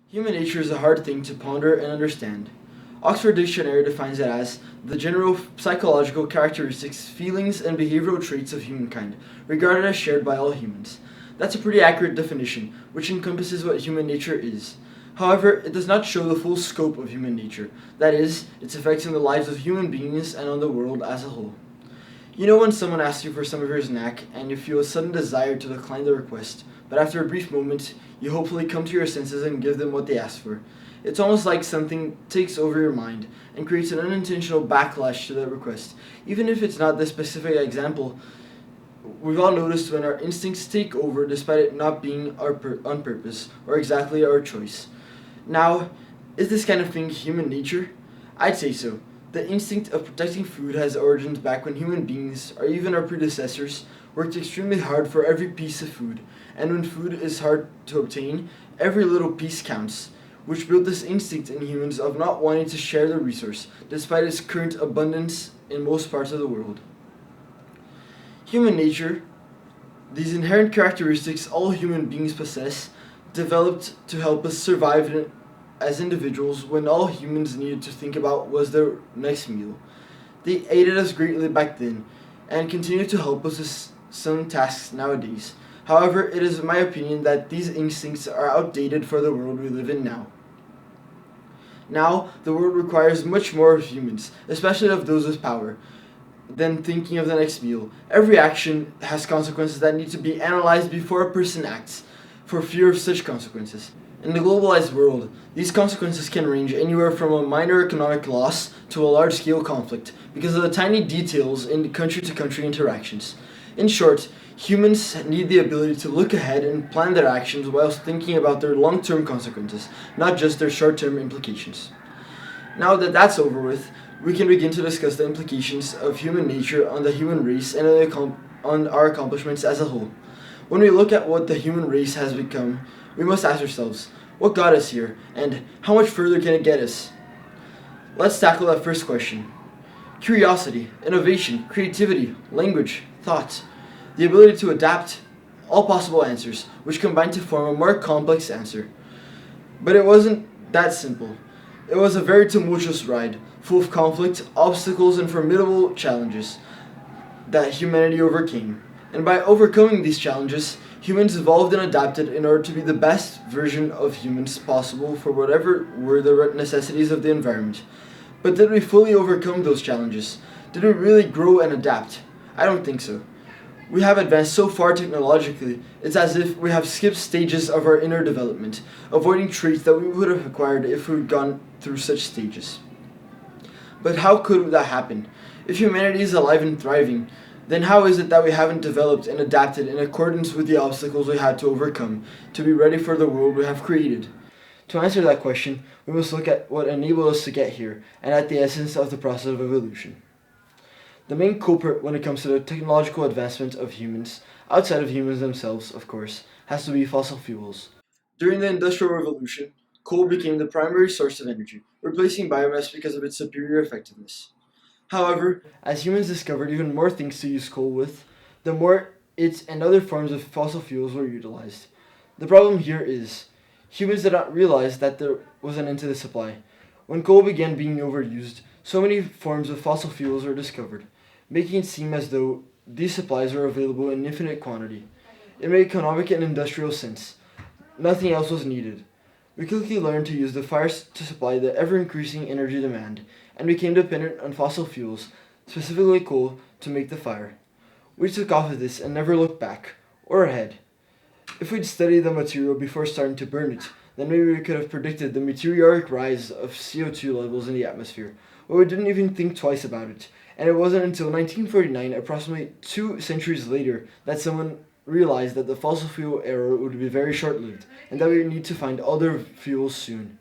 Human nature is a hard thing to ponder and understand. Oxford Dictionary defines it as the general psychological characteristics, feelings, and behavioral traits of humankind, regarded as shared by all humans. That's a pretty accurate definition, which encompasses what human nature is. However, it does not show the full scope of human nature, that is, its effects on the lives of human beings and on the world as a whole. You know when someone asks you for some of your snack and you feel a sudden desire to decline the request, but after a brief moment, you hopefully come to your senses and give them what they asked for. It's almost like something takes over your mind and creates an unintentional backlash to that request. Even if it's not the specific example, we've all noticed when our instincts take over despite it not being on purpose or exactly our choice. Now, is this kind of thing human nature? I'd say so. The instinct of protecting food has origins back when human beings, or even our predecessors, worked extremely hard for every piece of food. And when food is hard to obtain, every little piece counts, which built this instinct in humans of not wanting to share the resource, despite its current abundance in most parts of the world. Human nature, these inherent characteristics all human beings possess, developed to help us survive as individuals when all humans needed to think about was their next meal. They aided us greatly back then and continue to help us with some tasks nowadays. However, it is my opinion that these instincts are outdated for the world we live in now. Now, the world requires much more of humans, especially of those with power, than thinking of the next meal. Every action has consequences that need to be analyzed before a person acts, for fear of such consequences. In the globalized world, these consequences can range anywhere from a minor economic loss to a large-scale conflict because of the tiny details in country-to-country interactions. In short, humans need the ability to look ahead and plan their actions whilst thinking about their long-term consequences, not just their short-term implications. Now that that's over with, we can begin to discuss the implications of human nature on the human race and on our accomplishments as a whole. When we look at what the human race has become, we must ask ourselves, what got us here, and how much further can it get us? Let's tackle that first question. Curiosity, innovation, creativity, language, thought, the ability to adapt, all possible answers, which combine to form a more complex answer. But it wasn't that simple. It was a very tumultuous ride, full of conflict, obstacles, and formidable challenges that humanity overcame. And by overcoming these challenges, humans evolved and adapted in order to be the best version of humans possible for whatever were the necessities of the environment. But did we fully overcome those challenges? Did we really grow and adapt? I don't think so. We have advanced so far technologically, it's as if we have skipped stages of our inner development, avoiding traits that we would have acquired if we'd gone through such stages. But how could that happen? If humanity is alive and thriving, then how is it that we haven't developed and adapted in accordance with the obstacles we had to overcome to be ready for the world we have created? To answer that question, we must look at what enabled us to get here and at the essence of the process of evolution. The main culprit when it comes to the technological advancement of humans, outside of humans themselves, of course, has to be fossil fuels. During the Industrial Revolution, coal became the primary source of energy, replacing biomass because of its superior effectiveness. However, as humans discovered even more things to use coal with, the more it and other forms of fossil fuels were utilized. The problem here is, humans did not realize that there was an end to the supply. When coal began being overused, so many forms of fossil fuels were discovered, making it seem as though these supplies were available in infinite quantity. It made economic and industrial sense. Nothing else was needed. We quickly learned to use the fires to supply the ever-increasing energy demand, and became dependent on fossil fuels, specifically coal, to make the fire. We took off of this and never looked back, or ahead. If we'd studied the material before starting to burn it, then maybe we could have predicted the meteoric rise of CO2 levels in the atmosphere, but we didn't even think twice about it, and it wasn't until 1949, approximately 2 centuries later, that someone realized that the fossil fuel era would be very short-lived, and that we would need to find other fuels soon.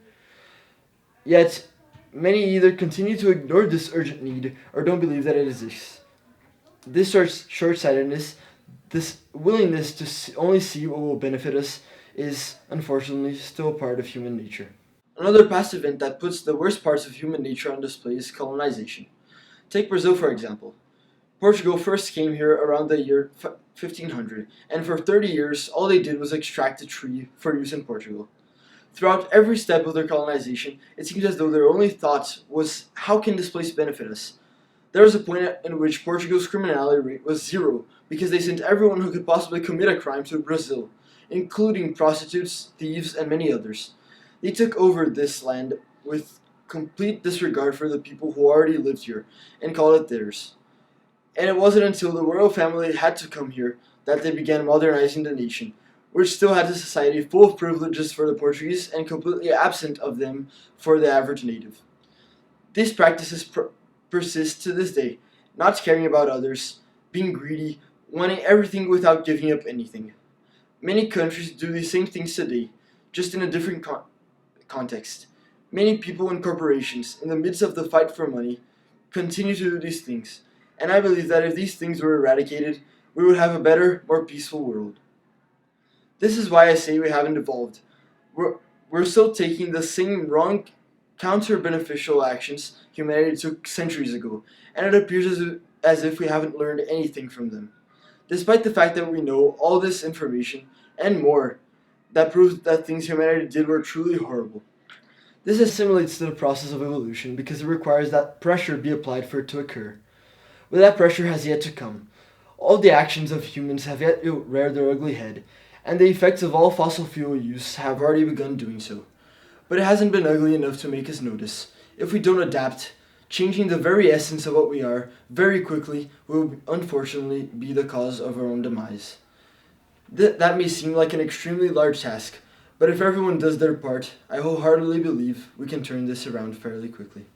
Yet, many either continue to ignore this urgent need or don't believe that it exists. This short-sightedness, this willingness to only see what will benefit us, is, unfortunately, still part of human nature. Another past event that puts the worst parts of human nature on display is colonization. Take Brazil, for example. Portugal first came here around the year 1500, and for 30 years all they did was extract a tree for use in Portugal. Throughout every step of their colonization, it seems as though their only thought was, how can this place benefit us? There was a point in which Portugal's criminality rate was zero because they sent everyone who could possibly commit a crime to Brazil, including prostitutes, thieves, and many others. They took over this land with complete disregard for the people who already lived here and called it theirs. And it wasn't until the royal family had to come here that they began modernizing the nation, which still had a society full of privileges for the Portuguese and completely absent of them for the average native. These practices persist to this day, not caring about others, being greedy, wanting everything without giving up anything. Many countries do these same things today, just in a different context. Many people and corporations, in the midst of the fight for money, continue to do these things, and I believe that if these things were eradicated, we would have a better, more peaceful world. This is why I say we haven't evolved. We're still taking the same wrong, counter-beneficial actions humanity took centuries ago, and it appears as if we haven't learned anything from them. Despite the fact that we know all this information, and more, that proves that things humanity did were truly horrible. This assimilates to the process of evolution because it requires that pressure be applied for it to occur. But that pressure has yet to come. All the actions of humans have yet to rear their ugly head, and the effects of all fossil fuel use have already begun doing so. But it hasn't been ugly enough to make us notice. If we don't adapt, changing the very essence of what we are very quickly will unfortunately be the cause of our own demise. That may seem like an extremely large task, but if everyone does their part, I wholeheartedly believe we can turn this around fairly quickly.